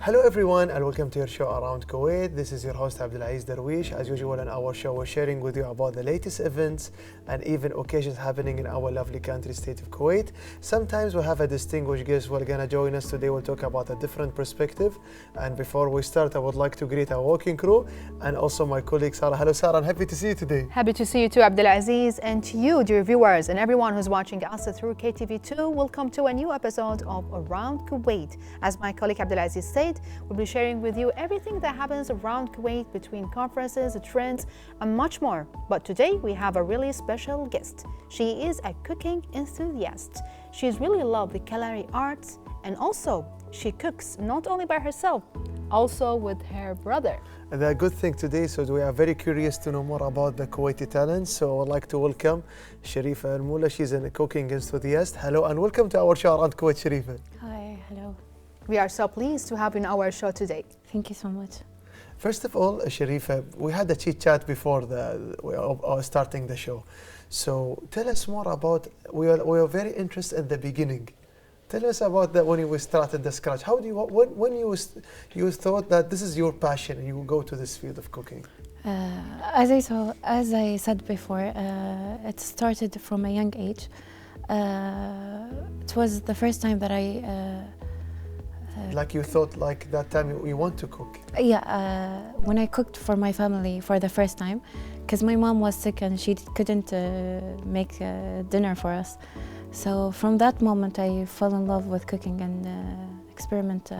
Hello everyone and welcome to your show Around Kuwait. This is your host Abdulaziz Darwish. As usual in our show we're sharing with you about the latest events and even occasions happening in our lovely country state of Kuwait. Sometimes we have a distinguished guest who are going to join us today. We'll talk about a different perspective. And before we start I would like to greet our working crew and also my colleague Sarah. Hello Sarah, I'm happy to see you today. Happy to see you too, Abdulaziz, and to you, dear viewers, and everyone who's watching us through KTV2. Welcome to a new episode of Around Kuwait. As my colleague Abdulaziz said, we'll be sharing with you everything that happens around Kuwait between conferences, trends, and much more. But today we have a really special guest. She is a cooking enthusiast. She's really loved the culinary arts, and also she cooks not only by herself, also with her brother. And the good thing today, so we are very curious to know more about the Kuwaiti talents. So I'd like to welcome Sharifa Al-Moula. She's a cooking enthusiast. Hello and welcome to our show Around Kuwait, Sharifa. Hi, hello. We are so pleased to have you in our show today. Thank you so much. First of all, Sharifa, we had a chit chat before starting the show. So tell us more about, we are very interested in the beginning. Tell us about that when you started the scratch. How do you, when you thought that this is your passion and you will go to this field of cooking? As I said before, it started from a young age. It was the first time that like you thought like that time you want to cook? Yeah, when I cooked for my family for the first time, because my mom was sick and she couldn't make dinner for us. So from that moment I fell in love with cooking and experiment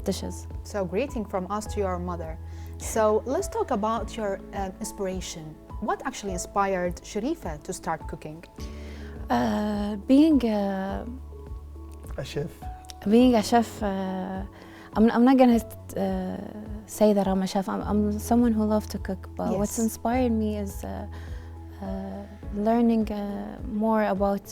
dishes. So greeting from us to your mother. So let's talk about your inspiration. What actually inspired Sharifa to start cooking? Being a chef. Being a chef, I'm not gonna say that I'm a chef. I'm someone who loves to cook, but yes. What's inspired me is learning more about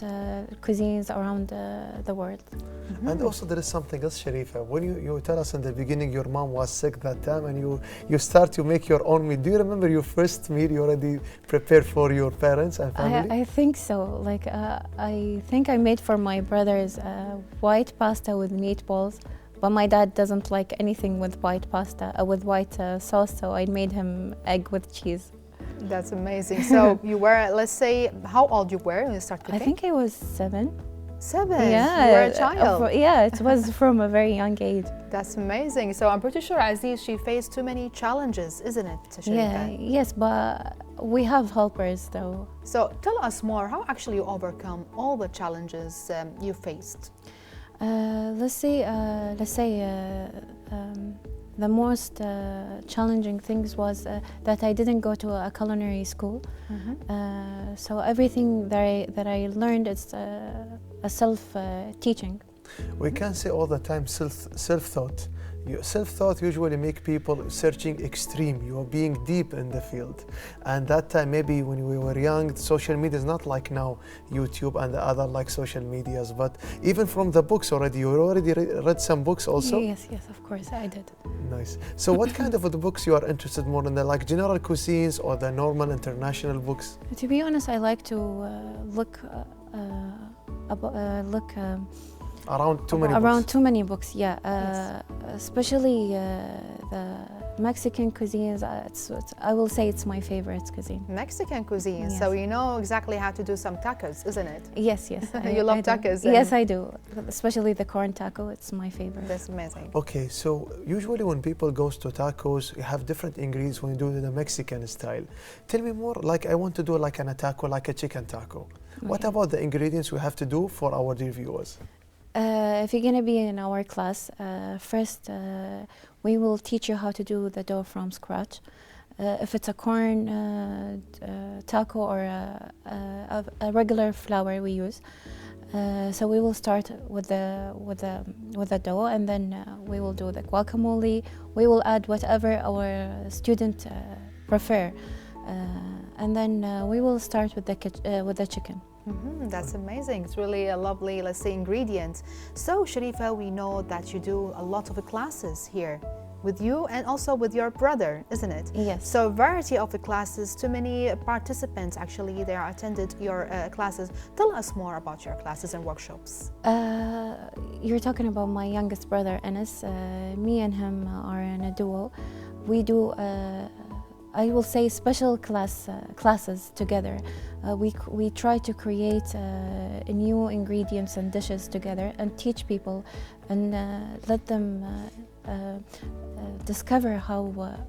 cuisines around the world. Mm-hmm. And also there is something else, Sharifa. When you tell us in the beginning your mom was sick that time and you start to make your own meal. Do you remember your first meal you already prepared for your parents and family? I think so. Like I think I made for my brothers white pasta with meatballs, but my dad doesn't like anything with white pasta, with white sauce, so I made him egg with cheese. That's amazing. So you were, let's say, how old you were when you started cooking? I think I was 7. 7? Yeah. You were a child? Yeah, it was from a very young age. That's amazing. So I'm pretty sure Aziz, she faced too many challenges, isn't it, Sharifa? Yeah, yes, but we have helpers though. So tell us more, how actually you overcome all the challenges you faced? Let's say the most challenging things was that I didn't go to a culinary school. Mm-hmm. So everything that I learned is a self-teaching. We can say all the time self-thought. Self-thought usually make people searching extreme. You are being deep in the field. And that time, maybe when we were young, social media is not like now, YouTube and the other like social medias. But even from the books already, you already read some books also? Yes, of course, I did. Nice. So what kind of the books you are interested more in, the like general cuisines or the normal international books? To be honest, I like to look around too many books, yeah. Yes. Especially the Mexican cuisines. I will say it's my favorite cuisine. Mexican cuisine. Yes. So you know exactly how to do some tacos, isn't it? Yes. You love tacos? Yes, I do. Especially the corn taco. It's my favorite. That's amazing. Okay, so usually when people goes to tacos, you have different ingredients when you do the Mexican style. Tell me more. Like I want to do like a taco, like a chicken taco. Okay. What about the ingredients we have to do for our dear viewers? If you're gonna be in our class, first we will teach you how to do the dough from scratch. If it's a corn taco or a regular flour we use, so we will start with the dough, and then we will do the guacamole. We will add whatever our student prefer, and then we will start with the chicken. Mm-hmm, that's amazing. It's really a lovely, let's say, ingredient. So, Sharifa, we know that you do a lot of classes here. with you and also with your brother, isn't it? Yes. So variety of the classes, too many participants actually they are attended your classes. Tell us more about your classes and workshops. You're talking about my youngest brother, Enes. Me and him are in a duo. We do, I will say, special classes together. We try to create new ingredients and dishes together and teach people and let them discover how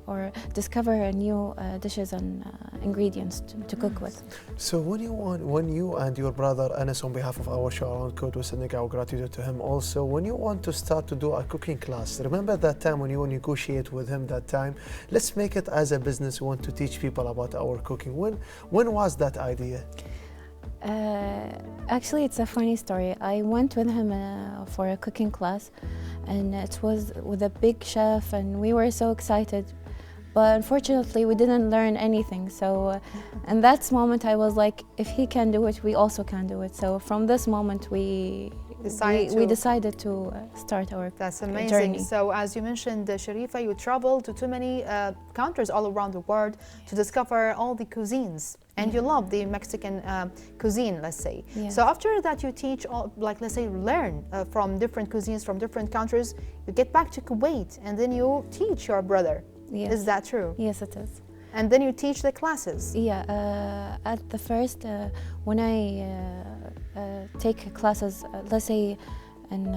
or discover new dishes and ingredients to cook with. So when you and your brother Anas, on behalf of our show Around Kuwait, we're sending our gratitude to him also. When you want to start to do a cooking class, remember that time when you negotiate with him that time, let's make it as a business. We want to teach people about our cooking. When was that idea? Actually, it's a funny story. I went with him for a cooking class, and it was with a big chef, and we were so excited. But unfortunately, we didn't learn anything. So, in that moment, I was like, if he can do it, we also can do it. So, from this moment, we decided to start our That's amazing. journey. So, as you mentioned, Sharifa, you traveled to too many countries all around the world to discover all the cuisines. And you love the Mexican cuisine, let's say. Yes. So after that, you teach, like let's say, learn from different cuisines from different countries. You get back to Kuwait, and then you teach your brother. Yes. Is that true? Yes, it is. And then you teach the classes. Yeah, at the first, when I take classes, let's say in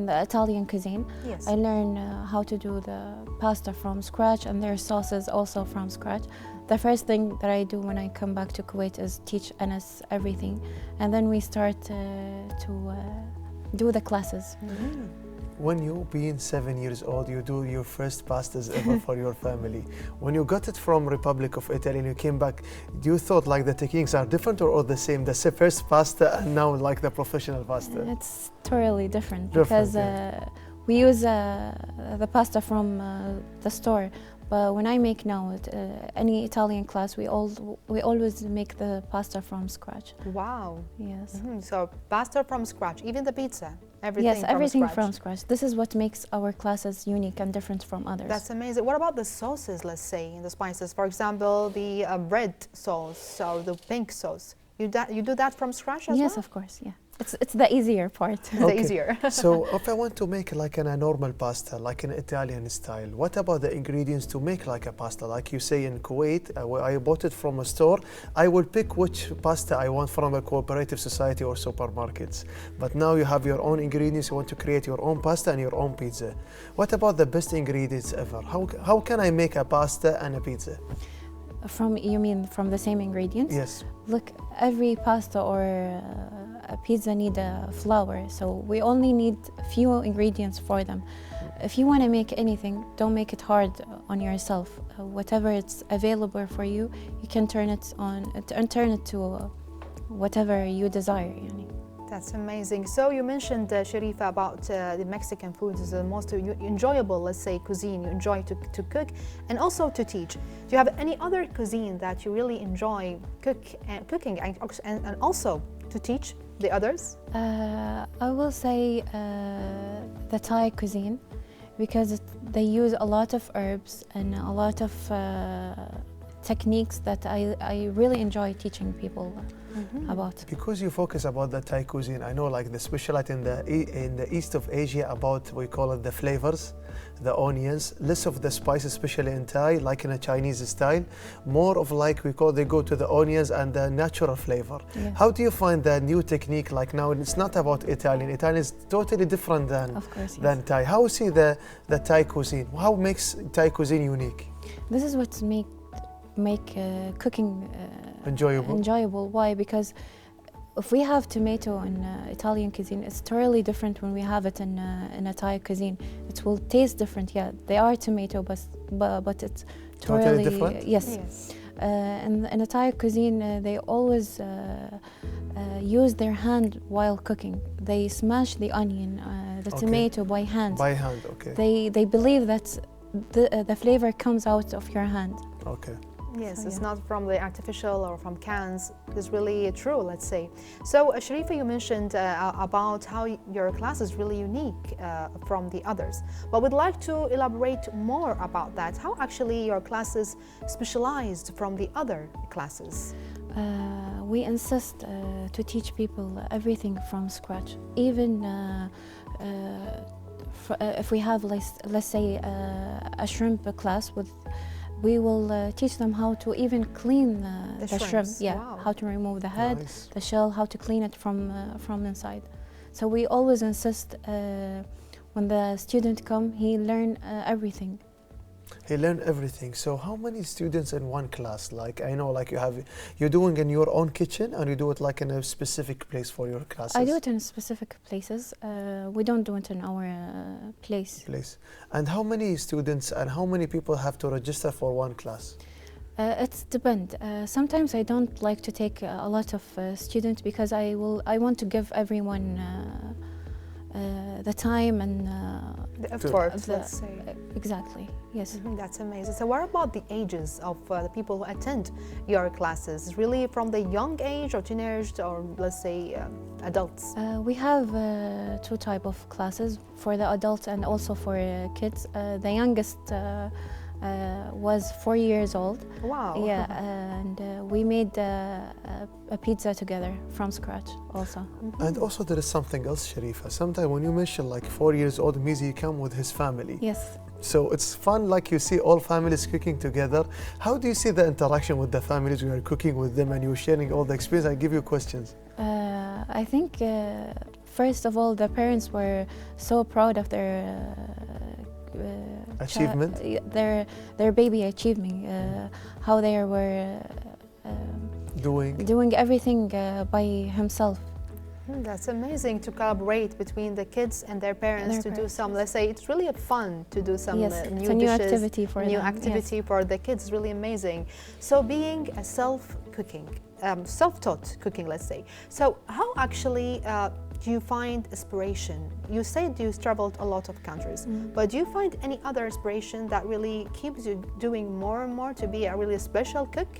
the Italian cuisine, Yes. I learn how to do the pasta from scratch and their sauces also from scratch. The first thing that I do when I come back to Kuwait is teach Anas everything, and then we start to do the classes. When you being 7 years old, you do your first pastas ever for your family. When you got it from Republic of Italy and you came back, do you thought like the techniques are different or the same? The first pasta and now like the professional pasta? It's totally different because we use the pasta from the store. But when I make now any Italian class, we always make the pasta from scratch. Wow. Yes. So pasta from scratch, even the pizza, everything. Yes, everything from from scratch. This is what makes our classes unique and different from others. That's amazing. What about the sauces, let's say, in the spices? For example, the red sauce or the pink sauce. You do that from scratch as well? Yes, of course, yeah. It's the easier part. It's the easier. So if I want to make like a normal pasta, like an Italian style, what about the ingredients to make like a pasta? Like you say in Kuwait, I bought it from a store. I will pick which pasta I want from a cooperative society or supermarkets. But now you have your own ingredients. You want to create your own pasta and your own pizza. What about the best ingredients ever? How can I make a pasta and a pizza? You mean from the same ingredients? Yes. Look, every pasta or a pizza need a flour, so we only need a few ingredients for them. If you want to make anything, don't make it hard on yourself. Whatever it's available for you, you can turn it on and turn it to whatever you desire. That's amazing. So you mentioned, Sharifa, about the Mexican food is the most enjoyable, let's say, cuisine you enjoy to cook and also to teach. Do you have any other cuisine that you really enjoy cooking and also to teach the others? I will say the Thai cuisine, because they use a lot of herbs and a lot of techniques that I really enjoy teaching people about. Because you focus about the Thai cuisine, I know like the specialty in the east of Asia about, we call it the flavors, the onions, less of the spices, especially in Thai, like in a Chinese style, more of like they go to the onions and the natural flavor. Yes. How do you find the new technique? Like now it's not about Italian. Italian is totally different than Thai. How see the Thai cuisine? How makes Thai cuisine unique? This is what make cooking enjoyable. Why? Because if we have tomato in Italian cuisine, it's totally different when we have it in a Thai cuisine. It will taste different. Yeah, they are tomato, but it's totally different. Yes. In the Thai cuisine, they always use their hand while cooking. They smash the onion, the tomato by hand. By hand, okay. They believe that the flavor comes out of your hand. Okay. Yes, So, it's yeah. not from the artificial or from cans. It's really true, let's say. So, Sharifa, you mentioned about how your class is really unique from the others. But we'd like to elaborate more about that. How actually your class is specialized from the other classes? We insist to teach people everything from scratch. Even if we have, let's say, a shrimp class with, we will teach them how to even clean the shrimp. shrimps, Yeah, wow. how to remove the head, Nice. the shell, how to clean it from inside. So we always insist when the student come, he learn everything. He learned everything. So how many students in one class? Like I know, like you're doing in your own kitchen, and you do it like in a specific place for your classes. I do it in specific places. We don't do it in our place. And how many students and how many people have to register for one class? It depends. Sometimes I don't like to take a lot of students because I want to give everyone the time and The effort, the- let's say. exactly. Yes. That's amazing. So what about the ages of the people who attend your classes? Really from the young age or teenagers or let's say adults? We have two type of classes for the adults and also for kids. The youngest was 4 years old. Wow. Yeah, and we made a pizza together from scratch also. And also there is something else, Sharifa. Sometimes when you mention like 4 years old, it means he come with his family. Yes. So it's fun, like you see all families cooking together. How do you see the interaction with the families when you're cooking with them and you're sharing all the experience? I give you questions. I think first of all, the parents were so proud of their Achievement? their baby achieving, how they were doing everything by himself. That's amazing to collaborate between the kids and their parents to do some, let's say, it's really fun to do some Yes, new it's a new dishes, activity for new them, activity yes. for the kids is really amazing. So being a self-cooking, self-taught cooking, let's say. So how actually do you find inspiration? You said you traveled a lot of countries, but do you find any other inspiration that really keeps you doing more and more to be a really special cook?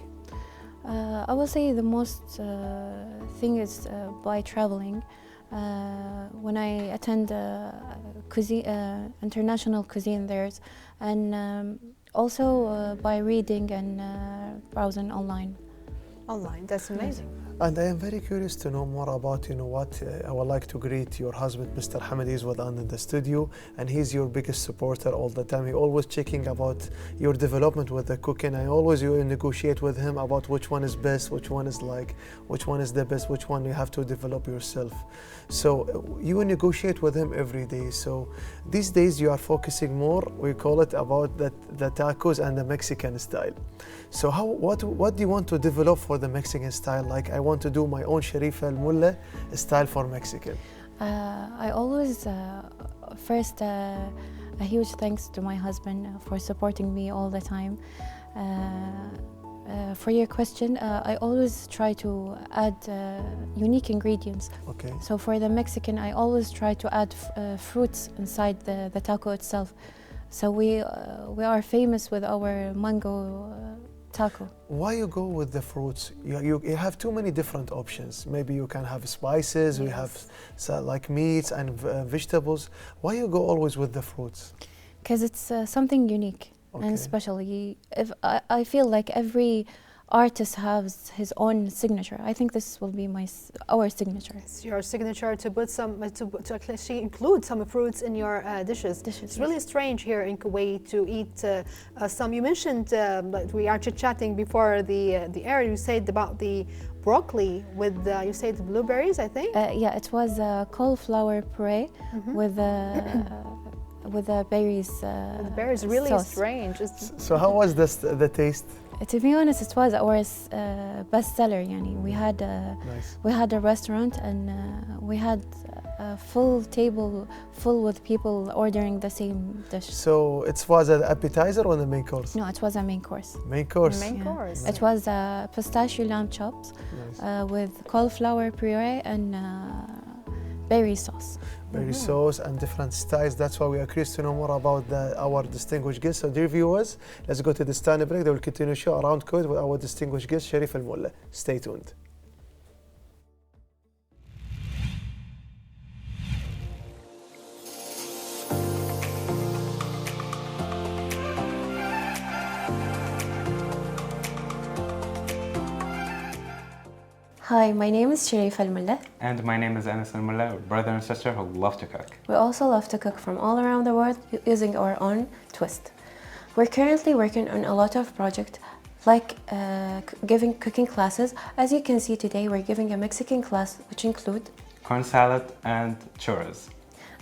I will say the most thing is by traveling. When I attend international cuisine there, and also by reading and browsing online. Online, that's amazing. And I am very curious to know more about, what I would like to greet your husband, Mr. Hamid. He's with us in the studio, and he's your biggest supporter all the time. He always checking about your development with the cooking. I always you negotiate with him about which one is best, which one is the best, which one you have to develop yourself. So you negotiate with him every day. So these days you are focusing more, we call it about the tacos and the Mexican style. So what do you want to develop for the Mexican style? Like I want to do my own Sharifa al-Mulla style for Mexican. I always, first, a huge thanks to my husband for supporting me all the time. For your question, I always try to add unique ingredients. Okay. So for the Mexican, I always try to add fruits inside the taco itself. So we are famous with our mango taco. Why you go with the fruits? You have too many different options. Maybe you can have spices, we have like meats and vegetables. Why you go always with the fruits? Because it's something unique. Okay. And especially if I feel like every artist has his own signature. I think this will be our signature. It's your signature to put some to actually include some fruits in your dishes. It's really strange here in Kuwait to eat some. You mentioned like we are chit-chatting before the air. You said about the broccoli with you said blueberries, I think. Yeah, it was a cauliflower puree with the berries. The berries really sauce. strange. So how was the taste? To be honest, it was our bestseller. Yani. Nice. We had a restaurant and we had a full table full with people ordering the same dish. So it was an appetizer or the main course? No, it was a main course. Main course. Main Yeah. course. It was pistachio lamb chops Nice. with cauliflower puree and berry sauce. Berry sauce and different styles. That's why we are curious to know more about our distinguished guests. So dear viewers, let's go to the stand break. They will continue show around Kuwait with our distinguished guest, Sharif Al Mulla. Stay tuned. Hi, my name is Sharif Al Mulla. And my name is Anas Al Mulla, brother and sister who love to cook. We also love to cook from all around the world using our own twist. We're currently working on a lot of projects like giving cooking classes. As you can see today, we're giving a Mexican class which include Corn salad and churros.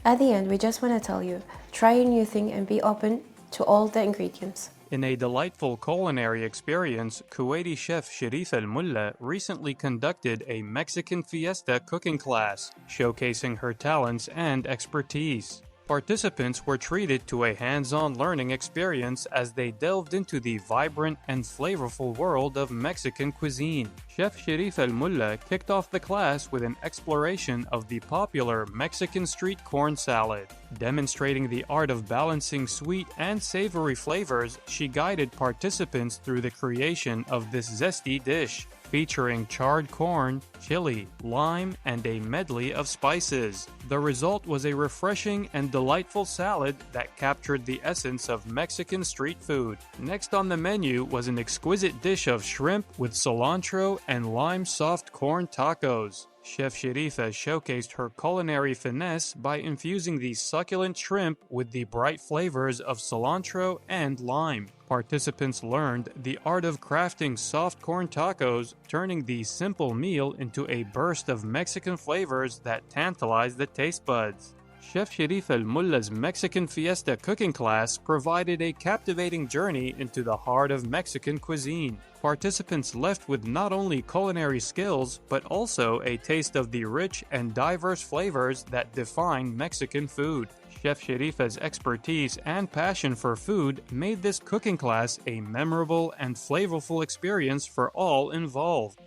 At the end, we just want to tell you, try a new thing and be open to all the ingredients. In a delightful culinary experience, Kuwaiti chef Sharif Al Mulla recently conducted a Mexican fiesta cooking class, showcasing her talents and expertise. Participants were treated to a hands-on learning experience as they delved into the vibrant and flavorful world of Mexican cuisine. Chef Sharif Al Mulla kicked off the class with an exploration of the popular Mexican street corn salad. Demonstrating the art of balancing sweet and savory flavors, she guided participants through the creation of this zesty dish, featuring charred corn, chili, lime, and a medley of spices. The result was a refreshing and delightful salad that captured the essence of Mexican street food. Next on the menu was an exquisite dish of shrimp with cilantro and lime soft corn tacos. Chef Sharifa showcased her culinary finesse by infusing the succulent shrimp with the bright flavors of cilantro and lime. Participants learned the art of crafting soft corn tacos, turning the simple meal into a burst of Mexican flavors that tantalized the taste buds. Chef Sharif Al Mulla's Mexican Fiesta cooking class provided a captivating journey into the heart of Mexican cuisine. Participants left with not only culinary skills, but also a taste of the rich and diverse flavors that define Mexican food. Chef Sharifa's expertise and passion for food made this cooking class a memorable and flavorful experience for all involved.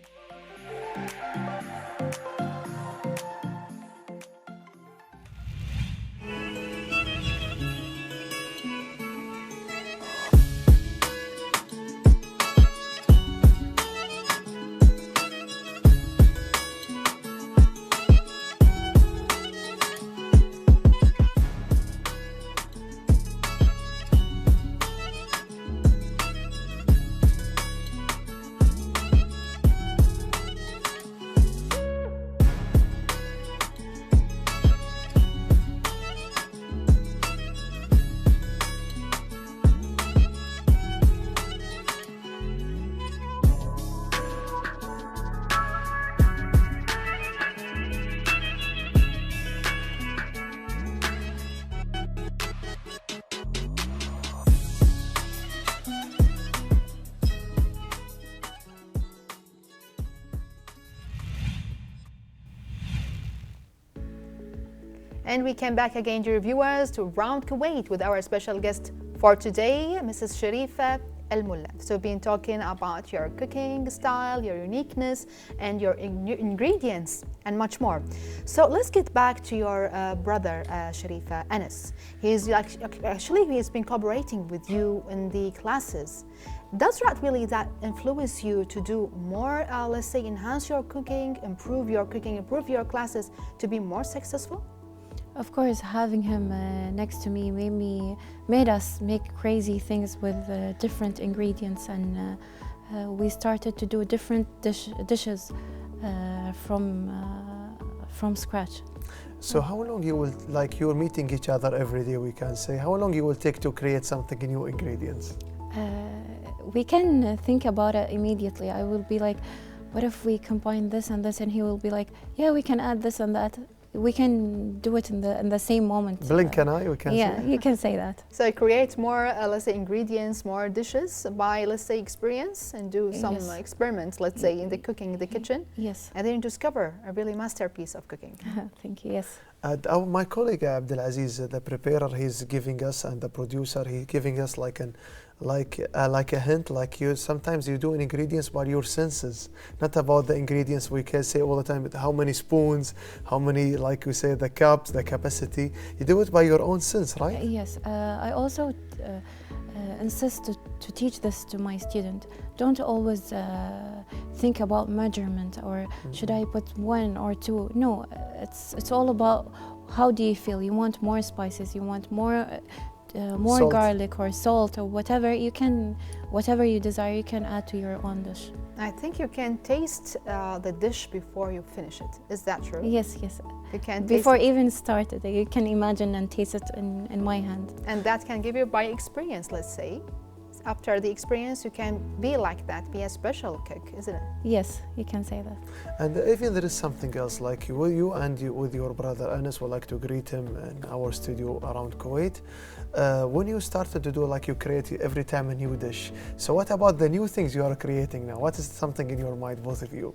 And we came back again, dear viewers, to Round Kuwait with our special guest for today, Mrs. Sharifa Al Mulla. So we've been talking about your cooking style, your uniqueness, and your ingredients, and much more. So let's get back to your brother, Sharifa, Anas. He's been collaborating with you in the classes. Does that influence you to do more, let's say, enhance your cooking, improve your classes to be more successful? Of course, having him next to me made us make crazy things with different ingredients, and we started to do different dishes from scratch. So how long you will, like you're meeting each other every day, we can say, how long you will take to create something new ingredients? We can think about it immediately. I will be like, what if we combine this and this? And he will be like, yeah, we can add this and that. We can do it in the same moment. Blink an eye, we can yeah, say. you can say that. So create more, let's say, ingredients, more dishes by, let's say, experience, and do some Yes. experiments, let's say, in the cooking, in the kitchen. Yes. And then discover a really masterpiece of cooking. Thank you, yes. My colleague Abdulaziz, the preparer, he's giving us, and the producer, he's giving us like like a hint, like you sometimes you do ingredients by your senses, not about the ingredients we can say all the time, but how many spoons, how many, like we say, the cups, the capacity. You do it by your own sense, right? Yes, I also insist to teach this to my student. Don't always think about measurement or should I put 1 or 2. No, it's all about how do you feel. You want more spices, you want more Salt. garlic or salt or whatever you can, whatever you desire, you can add to your own dish. I think you can taste the dish before you finish it. Is that true? Yes, yes. You can Before taste it. even started, you can imagine and taste it in my hand. And that can give you by experience, let's say. After the experience, you can be like that, be a special cook, isn't it? Yes, you can say that. And even there is something else, like you and with your brother Anas would like to greet him in our studio around Kuwait. When you started to do, like, you create every time a new dish. So what about the new things you are creating now? What is something in your mind, both of you?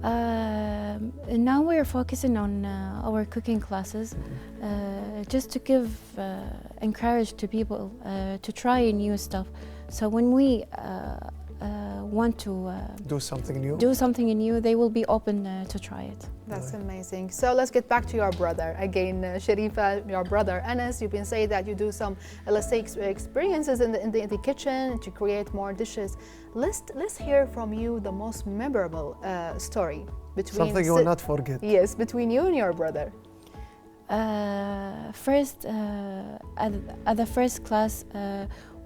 Now we're focusing on our cooking classes, just to give encourage to people to try new stuff. So when we want to Do something new? do something new, they will be open to try it. That's amazing. So let's get back to your brother again, Sharifa. Your brother Anas. You've been saying that you do some, let's say, experiences in the kitchen to create more dishes. Let's hear from you the most memorable story between Something you will not forget. Yes, between you and your brother. First, at the first class,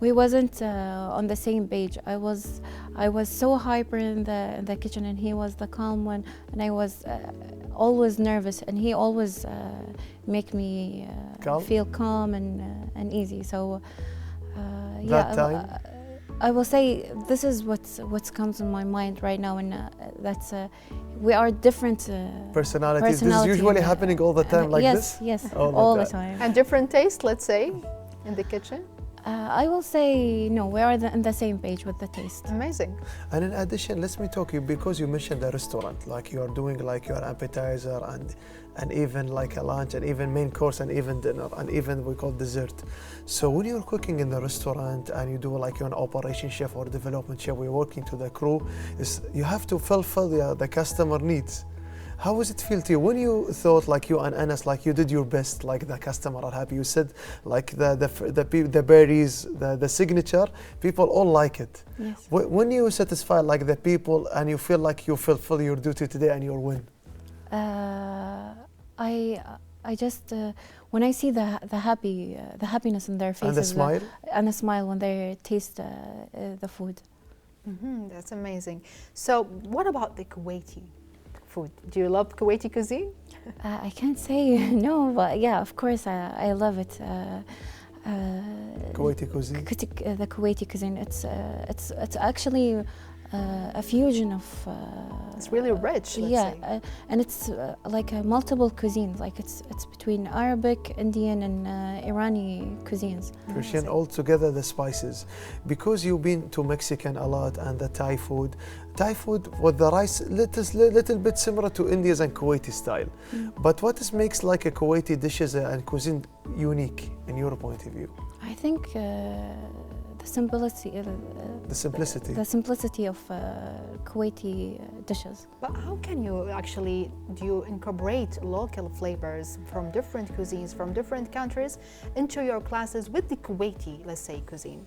we wasn't on the same page. I was so hyper in the kitchen, and he was the calm one, and I was always nervous, and he always make me Calm? feel calm and easy. So That time? I will say this is what comes in my mind right now, and that's we are different Personalities. This is usually happening all the time like yes, this? Yes, All the all the time. time. And different taste, let's say, in the kitchen. I will say no, we are on the same page with the taste. Amazing. And in addition, let me talk you, because you mentioned the restaurant, like you are doing like your appetizer and even like a lunch and even main course and even dinner and even we call dessert. So when you're cooking in the restaurant and you do like you're an operation chef or development chef, we're working to the crew, you have to fulfill the customer needs. How does it feel to you when you thought, like you and Anas, like you did your best, like the customer are happy? You said like the berries, the signature, people all like it. Yes. When you satisfy like the people and you feel like you fulfill your duty today and your win? I just when I see the happiness in their faces And the smile? and a smile when they taste the food. That's amazing. So what about the Kuwaiti food? Do you love Kuwaiti cuisine? I can't say no, but yeah, of course I love it. Kuwaiti cuisine? The Kuwaiti cuisine, it's actually a fusion of. It's really rich, let's yeah, say. and it's like multiple cuisines. Like it's between Arabic, Indian, and Irani cuisines. Persian, all together the spices. Because you've been to Mexican a lot and the Thai food with the rice, little bit similar to India's and Kuwaiti style. But what makes like a Kuwaiti dishes and cuisine unique in your point of view? I think the simplicity. The simplicity of Kuwaiti dishes. But how can you actually, do you incorporate local flavors from different cuisines, from different countries into your classes with the Kuwaiti, let's say, cuisine?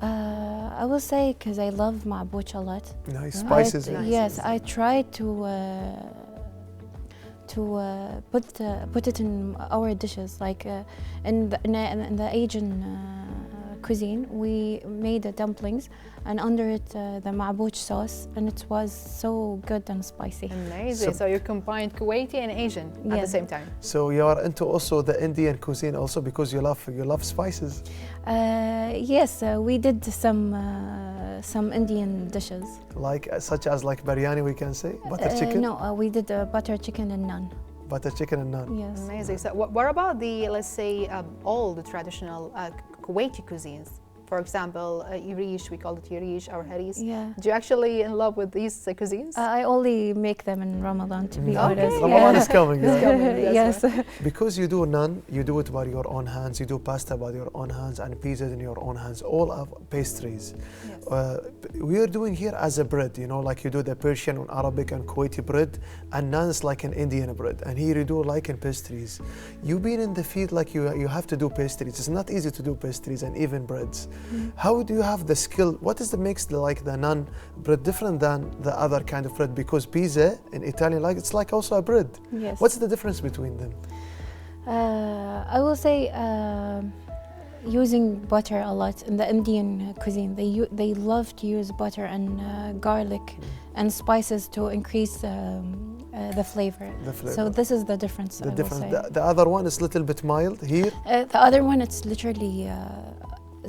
I will say because I love ma'bouch a lot. Nice spices. Yes, I try to put it in our dishes, like in the Asian cuisine. We made the dumplings, and under it the ma'bouch sauce, and it was so good and spicy. Amazing. So you combined Kuwaiti and Asian at the same time. So you are into also the Indian cuisine also because you love spices. Yes, we did some Indian dishes. Like such as like biryani, we can say butter chicken. No, we did butter chicken and naan. Butter chicken and naan. Yes. Amazing. So what about the, let's say, all the traditional Kuwaiti cuisines? for example, irish, we call it irish or haris. Yeah. Do you actually in love with these cuisines? I only make them in Ramadan, to be Okay. honest. Ramadan is coming. It's Yeah. coming, Yes. Because you do naan, you do it by your own hands. You do pasta by your own hands and pizzas in your own hands. All are pastries. Yes. We are doing here as a bread, you know, like you do the Persian and Arabic and Kuwaiti bread, and naan is like an Indian bread. And here you do like in pastries. You've been in the field like you have to do pastries. It's not easy to do pastries and even breads. How do you have the skill? What is the makes like the naan bread different than the other kind of bread? Because pizza in Italian, like it's like also a bread. Yes. What's the difference between them? I will say using butter a lot in the Indian cuisine. They love to use butter and garlic and spices to increase the flavor. The flavor. So this is the difference. The I difference. will say. The other one is a little bit mild here. The other one, it's literally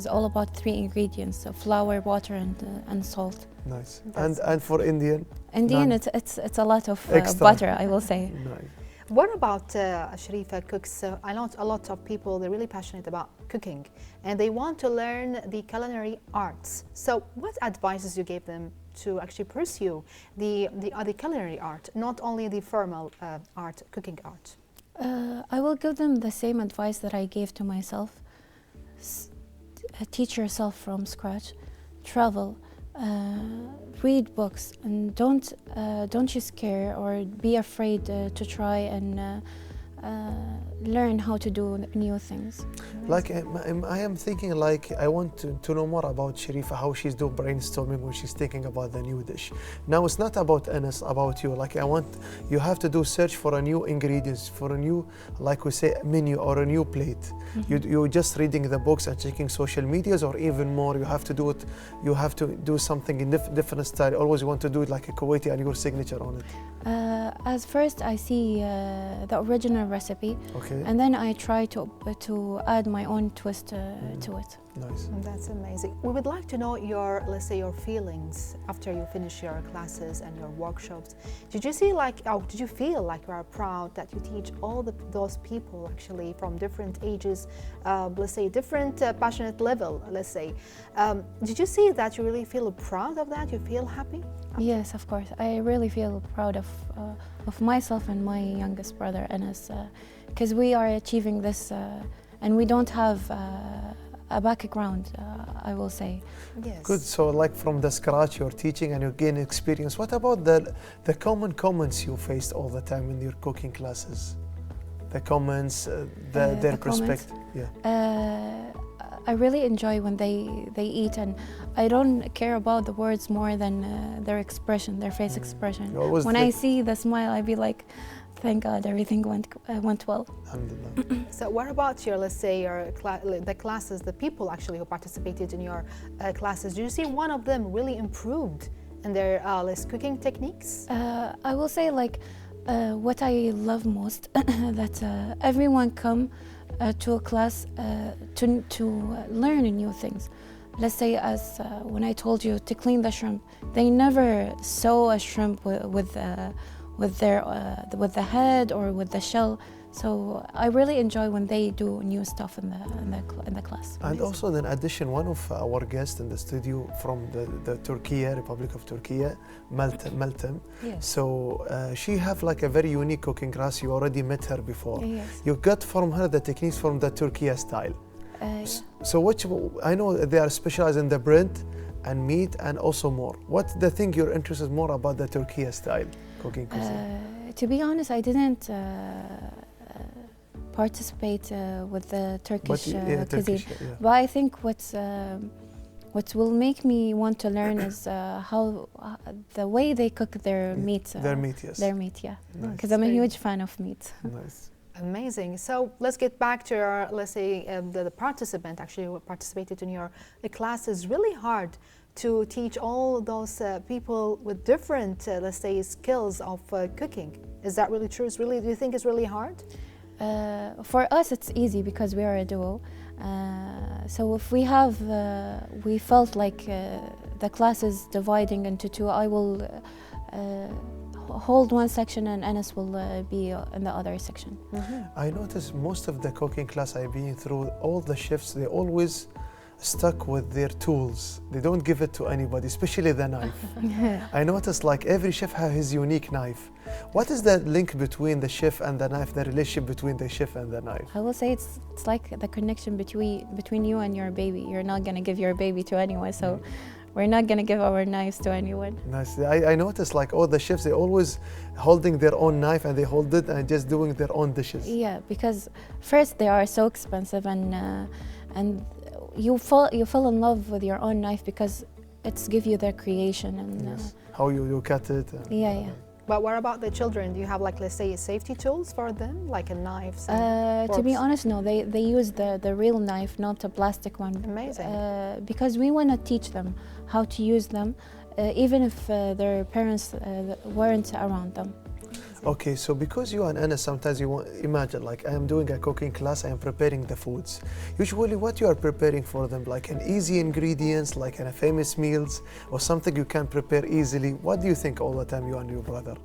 is all about 3 ingredients: so flour, water, and salt. Nice. That's And for Indian? Indian, Naan. it's a lot of Extra. butter, I will say. Nice. What about Sharifa cooks? I know a lot of people, they're really passionate about cooking and they want to learn the culinary arts. So what advices you gave them to actually pursue the culinary art, not only the formal art, cooking art? I will give them the same advice that I gave to myself. Teach yourself from scratch, travel, read books, and don't you scare or be afraid to try and learn how to do new things. Like I am thinking, like I want to know more about Sharifa, how she's doing brainstorming when she's thinking about the new dish. Now it's not about Anas, about you. Like you have to do search for a new ingredients, for a new, like we say, menu or a new plate. You're just reading the books and checking social medias, or even more, you have to do it. You have to do something in different style. Always you want to do it like a Kuwaiti and your signature on it. As first, I see the original recipe, Okay. and then I try to add my own twist to it. Nice. That's amazing. We would like to know your, let's say, your feelings after you finish your classes and your workshops. Did you see did you feel like you are proud that you teach all those people actually from different ages, let's say different passionate level, let's say. Did you see that you really feel proud of that? You feel happy? Yes, of course. I really feel proud of myself and my youngest brother Anas, because we are achieving this, and we don't have a background, I will say. Yes. Good. So like from the scratch you're teaching and you gain experience. What about the common comments you faced all the time in your cooking classes? The comments, their the comments? perspective. Yeah. I really enjoy when they eat, and I don't care about the words more than their expression, their face expression. You always When think- I see the smile, I be like, thank God, everything went well. Alhamdulillah. So what about your, let's say, the classes, the people actually who participated in your classes? Do you see one of them really improved in their cooking techniques? I will say what I love most that everyone come to a class to learn new things. Let's say, as when I told you to clean the shrimp, they never sew a shrimp with the head or with the shell. So I really enjoy when they do new stuff in the class. And also, in addition, one of our guests in the studio from the Turkey, Republic of Turkey, Meltem. Yes. So she have like a very unique cooking class. You already met her before. Yes. You got from her the techniques from the Turkey style. Yeah. So I know they are specialized in the bread and meat and also more. What's the thing you're interested more about the Turkey style cooking cuisine? To be honest, I didn't participate with the Turkish cuisine. Turkish, yeah. But I think what will make me want to learn is how the way they cook their meat. Their meat, yes. Their meat, yeah. Nice. Because I'm a huge fan of meat. Nice. Amazing. So let's get back to our, let's say, the participant actually who participated in your class. Is really hard to teach all those people with different, let's say, skills of cooking. Is that really true? Do you think it's really hard? For us, it's easy because we are a duo. So if we felt like the class is dividing into two, I will hold one section and Anas will be in the other section. I noticed most of the cooking class I've been through, all the chefs, they always stuck with their tools. They don't give it to anybody, especially the knife. I noticed like every chef has his unique knife. What is the link between the chef and the knife, the relationship between the chef and the knife? I will say it's like the connection between you and your baby. You're not gonna give your baby to anyone, so we're not gonna give our knives to anyone. Nice. I noticed like all the chefs, they always holding their own knife and they hold it and just doing their own dishes. Yeah, because first they are so expensive, and you fall in love with your own knife because it's give you their creation and Yes. How you cut it. yeah. But what about the children? Do you have like, let's say, safety tools for them, like a knife? To be honest, no. They use the real knife, not a plastic one. Amazing. Because we want to teach them how to use them, even if their parents weren't around them. Okay, so because you and Anna, sometimes you want, imagine like I am doing a cooking class, I am preparing the foods. Usually what you are preparing for them, like an easy ingredients, like in a famous meals, or something you can prepare easily. What do you think all the time, you and your brother?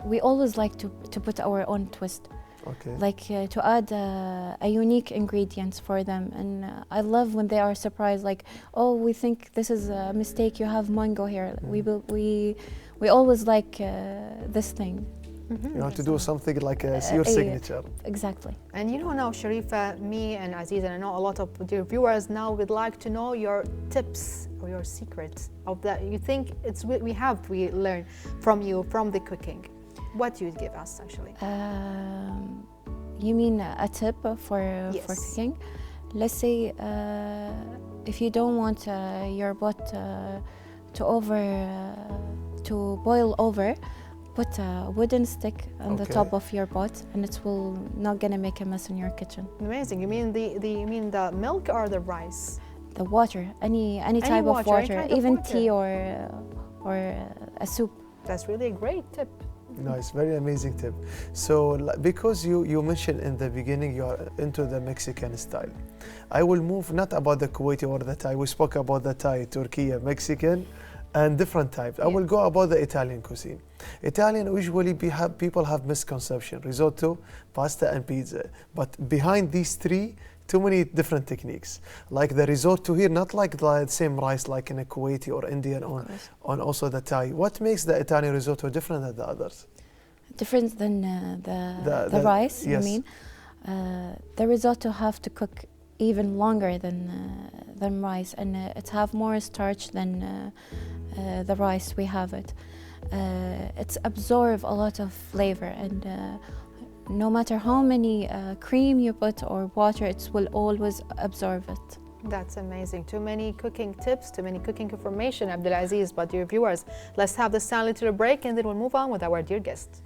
We always like to put our own twist. Okay. Like to add a unique ingredients for them, and I love when they are surprised, like, oh, we think this is a mistake, you have mango here. We always like this thing. You want to do something like your signature. Exactly. And you know now, Sharifa, me and Aziz, and I know a lot of your viewers now would like to know your tips or your secrets of that. You think we learn from you, from the cooking. What do you give us actually? You mean a tip for cooking? Let's say if you don't want your pot to boil over, put a wooden stick on the top of your pot, and it will not gonna make a mess in your kitchen. Amazing. You mean the milk or the rice? The water, any type of water, even water. tea or a soup. That's really a great tip. Nice, very amazing tip. So because you mentioned in the beginning you are into the Mexican style, I will move not about the Kuwaiti or the Thai. We spoke about the Thai, Turkey, Mexican, and different types. I will go about the Italian cuisine. Italian usually people have misconception: risotto, pasta, and pizza. But behind these three, too many different techniques. Like the risotto here, not like the same rice like in a Kuwaiti or Indian on also the Thai. What makes the Italian risotto different than the others? Different than the rice, yes. you mean? The risotto have to cook even longer than rice, and it have more starch than the rice we have it. It's absorb a lot of flavor, and no matter how many cream you put or water, it will always absorb it. That's amazing. Too many cooking tips, too many cooking information, Abdulaziz. But dear viewers, let's have this silent little break, and then we'll move on with our dear guest.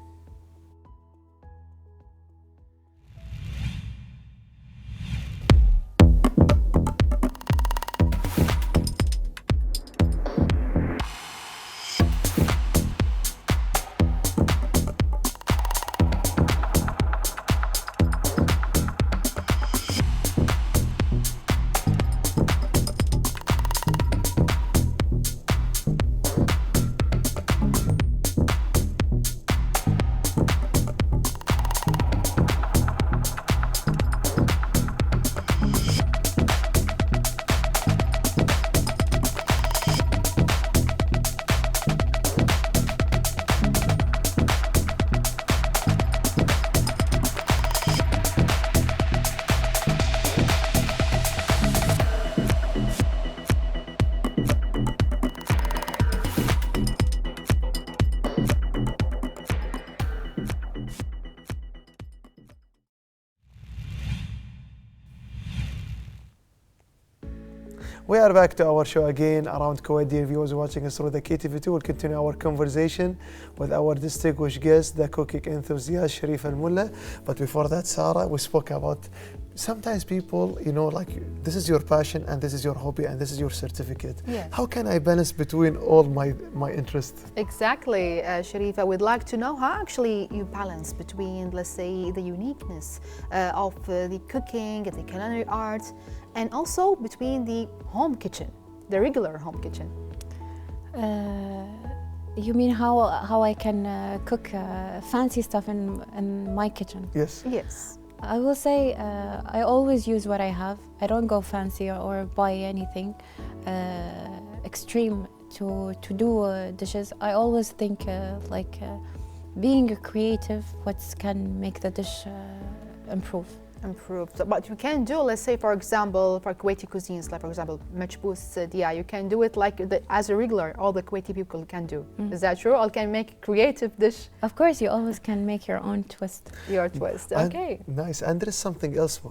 We are back to our show again around Kuwait. Dear viewers watching us through the KTV2, we'll continue our conversation with our distinguished guest, the cooking enthusiast Sharif Al-Mullah. But before that, Sarah, we spoke about sometimes people, you know, like this is your passion and this is your hobby and this is your certificate. Yes. How can I balance between all my interests? Exactly, Sharif. I would like to know how actually you balance between, let's say, the uniqueness of the cooking and the culinary arts, and also between the home kitchen, the regular home kitchen. You mean how I can cook fancy stuff in my kitchen? Yes. Yes. I will say I always use what I have. I don't go fancy or buy anything extreme to do dishes. I always think being creative, what can make the dish improve. Improved. But you can do, let's say, for example, for Kuwaiti cuisines, like for example, machbous dia, you can do it like as a regular, all the Kuwaiti people can do. Is that true? Or can make creative dish? Of course, you always can make your own twist. Your twist, okay. Nice. And there is something else.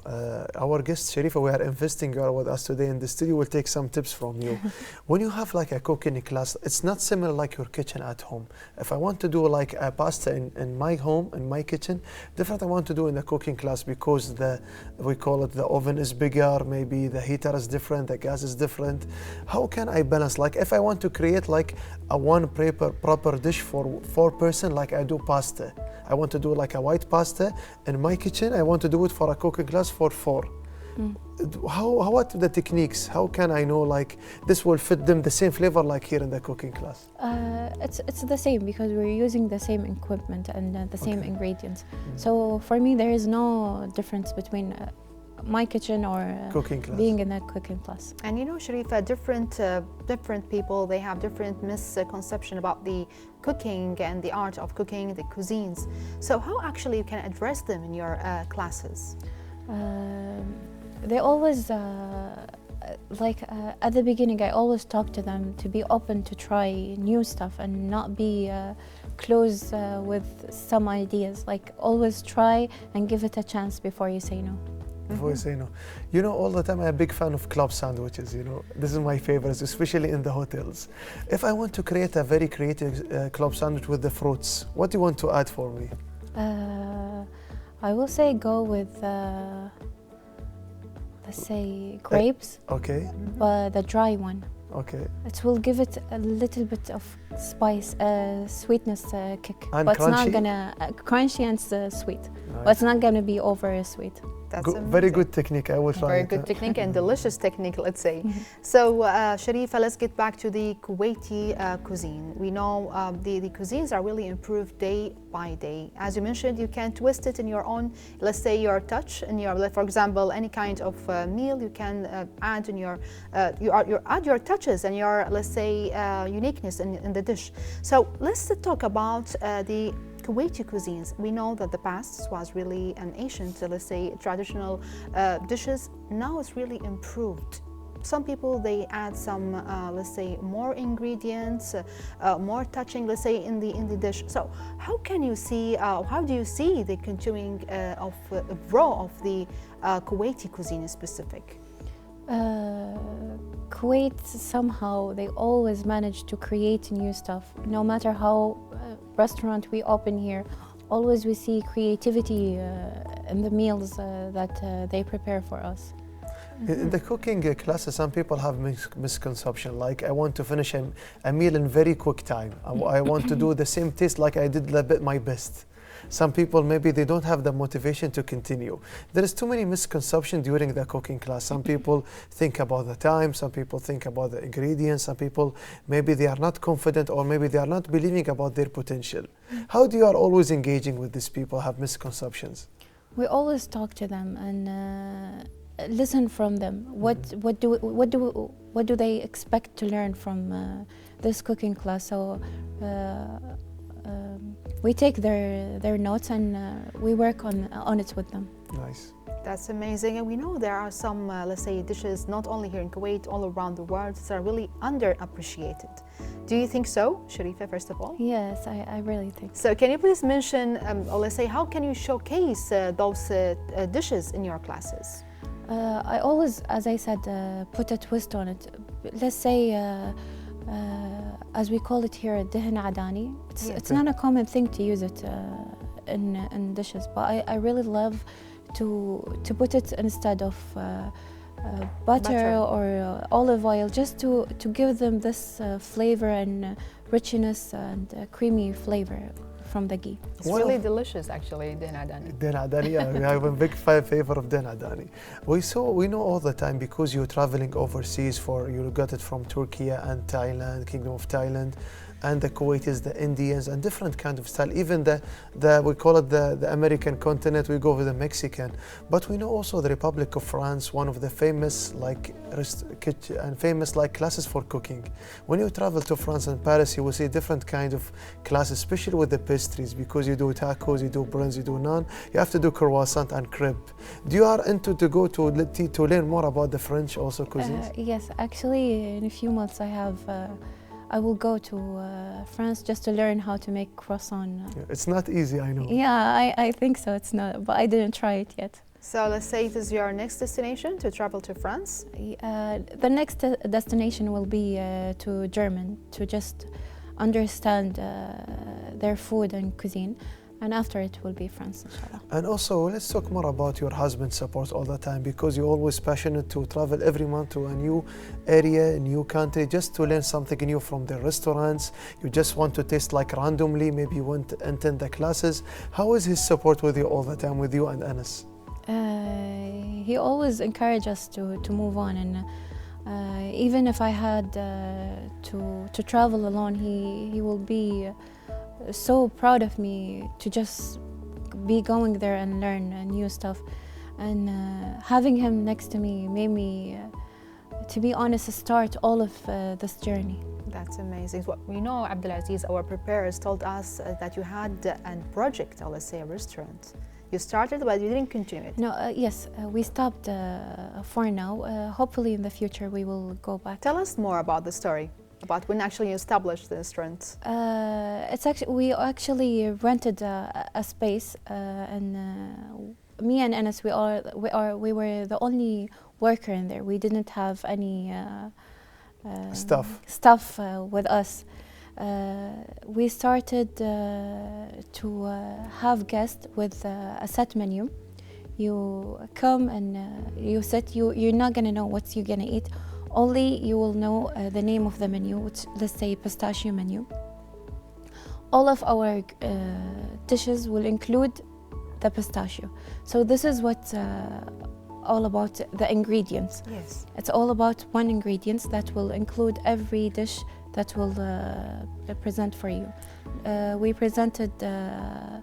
Our guest, Sharifa, we are investing you with us today in the studio. We'll take some tips from you. When you have like a cooking class, it's not similar like your kitchen at home. If I want to do like a pasta in my home, in my kitchen, different I want to do in the cooking class because we call it the oven is bigger, maybe the heater is different, the gas is different. How can I balance? Like if I want to create like a one proper dish for 4 person, like I do pasta. I want to do like a white pasta in my kitchen. I want to do it for a cooking class for 4. What are the techniques? How can I know like this will fit them the same flavor like here in the cooking class? It's the same because we're using the same equipment and the same ingredients. So for me, there is no difference between my kitchen or being in a cooking class. And you know, Sharifa, different people, they have different misconception about the cooking and the art of cooking, the cuisines. So how actually you can address them in your classes? They always, at the beginning, I always talk to them to be open to try new stuff and not be close with some ideas. Like always try and give it a chance before you say no. Before you say no. You know, all the time I'm a big fan of club sandwiches, you know. This is my favorites, especially in the hotels. If I want to create a very creative club sandwich with the fruits, what do you want to add for me? I will say go with let's say grapes, okay, but the dry one. Okay. It will give it a little bit of spice, sweetness kick. And but crunchy? it's not gonna crunchy and sweet. Nice. But it's not gonna be over sweet. That's very good technique. I will try very it. good technique and delicious technique, let's say. So, Sharifa, let's get back to the Kuwaiti cuisine. We know the cuisines are really improved day by day. As you mentioned, you can twist it in your own, let's say, your touch. In your, for example, any kind of meal, you can add in your, add your touches and your, let's say, uniqueness in the dish. So let's talk about the Kuwaiti cuisines. We know that the past was really an ancient, let's say, traditional dishes. Now it's really improved. Some people, they add some, let's say, more ingredients, more touching, let's say, in the dish. So how can you see, how do you see the continuing of growth of the Kuwaiti cuisine in specific? Kuwait, somehow they always manage to create new stuff. No matter how restaurant we open here, always we see creativity in the meals that they prepare for us. In the cooking classes, some people have misconception, like I want to finish a meal in very quick time. I want to do the same taste like I did my best. Some people, maybe they don't have the motivation to continue. There is too many misconceptions during the cooking class. Some people think about the time, some people think about the ingredients, some people, maybe they are not confident or maybe they are not believing about their potential. How do you are always engaging with these people who have misconceptions? We always talk to them and listen from them. What do they expect to learn from this cooking class? So we take their notes and we work on it with them. Nice. That's amazing. And we know there are some, let's say, dishes, not only here in Kuwait, all around the world, that are really underappreciated. Do you think so, Sharifa, first of all? Yes, I really think so. So can you please mention, or let's say, how can you showcase those dishes in your classes? I always, as I said, put a twist on it. Let's say, as we call it here, dihn adani. It's not a common thing to use it in dishes, but I really love to put it instead of butter or olive oil, just to give them this flavor and richness and creamy flavor from the ghee. It's really delicious, actually, dihn adani. Dihn adani, yeah, I have a big favor of dihn adani. We know all the time, because you're traveling overseas, you got it from Turkey and Thailand, Kingdom of Thailand. and the Kuwaitis, the Indians, and different kind of style. Even the we call it the American continent, we go with the Mexican. But we know also the Republic of France, one of the famous famous classes for cooking. When you travel to France and Paris, you will see different kind of classes, especially with the pastries, because you do tacos, you do buns, you do naan, you have to do croissant and crepe. Do you are into to go to learn more about the French also cuisines? Yes, actually, in a few months I will go to France just to learn how to make croissant. It's not easy, I know. Yeah, I think so. It's not, but I didn't try it yet. So let's say it is your next destination to travel to France? The next destination will be to Germany, to just understand their food and cuisine. And after it will be France, inshallah. And also, let's talk more about your husband's support all the time, because you're always passionate to travel every month to a new area, a new country, just to learn something new from the restaurants. You just want to taste randomly, maybe you want to attend the classes. How is his support with you all the time, with you and Anas? He always encouraged us to move on, and even if I had to travel alone, he will be so proud of me to just be going there and learn new stuff. And having him next to me made me, to be honest, start all of this journey. That's amazing. Well, we know, Abdulaziz, our preparers told us that you had a project, or let's say a restaurant. You started, but you didn't continue it. No, yes, we stopped for now. Hopefully in the future we will go back. Tell us more about the story, about when actually you established the restaurant. We actually rented a space, and me and Anas, we were the only worker in there. We didn't have any stuff with us. We started to have guests with a set menu. You come and you sit. You're not gonna know what you're gonna eat. Only you will know the name of the menu, which, let's say, pistachio menu. All of our dishes will include the pistachio. So this is what all about the ingredients. Yes. It's all about one ingredient that will include every dish that will present for you. We presented the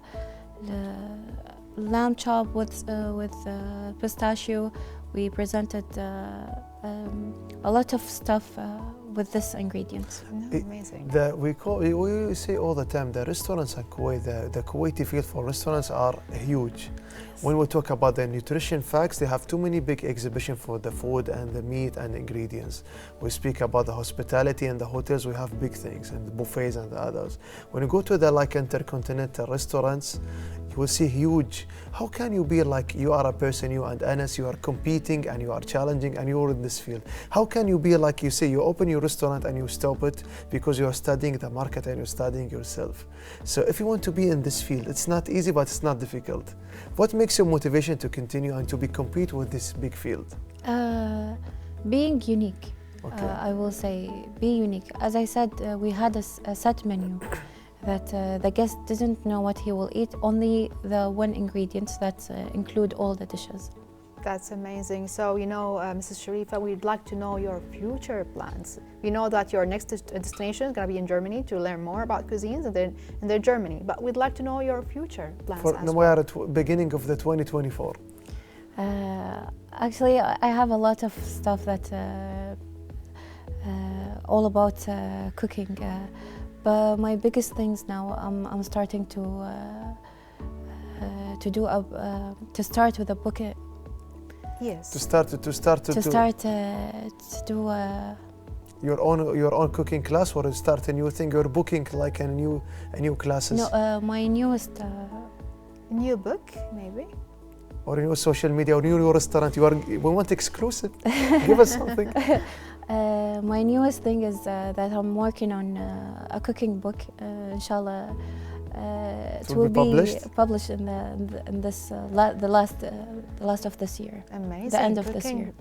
lamb chop with pistachio. We presented a lot of stuff with this ingredient. Amazing. We say all the time, the restaurants in Kuwait, the Kuwaiti field for restaurants are huge. Yes. When we talk about the nutrition facts, they have too many big exhibitions for the food and the meat and ingredients. We speak about the hospitality and the hotels, we have big things, and the buffets and the others. When you go to the intercontinental restaurants, you will see huge. How can you be you are a person, you and Anas, you are competing and you are challenging and you're in this field. How can you be you say, you open your restaurant and you stop it because you're studying the market and you're studying yourself. So if you want to be in this field, it's not easy, but it's not difficult. What makes your motivation to continue and to compete with this big field? Being unique. Okay. I will say, be unique. As I said, we had a set menu that the guest didn't know what he will eat, only the one ingredient that include all the dishes. That's amazing. So, Mrs. Sharifa, we'd like to know your future plans. We know that your next destination is going to be in Germany to learn more about cuisines and they're Germany. But we'd like to know your future plans We are at beginning of the 2024. Actually, I have a lot of stuff that all about cooking. But my biggest things now, I'm starting to start with a book. Yes. To start to do your own cooking class, or start a new thing. You're booking a new classes. No, my newest new book, maybe. Or new social media, or new restaurant. We want exclusive. Give us something. My newest thing is that I'm working on a cooking book. Inshallah, it will be published in the last of this year. Amazing. The end of this year.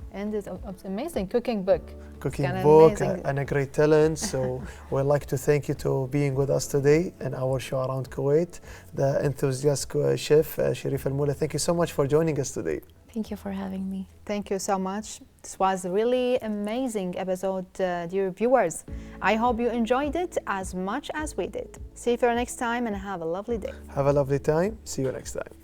Amazing cooking book. Cooking book and a great talent. So we'd like to thank you to being with us today in our show around Kuwait. The enthusiast chef Sharif Al Moula. Thank you so much for joining us today. Thank you for having me. Thank you so much. This was a really amazing episode, dear viewers. I hope you enjoyed it as much as we did. See you for next time and have a lovely day. Have a lovely time. See you next time.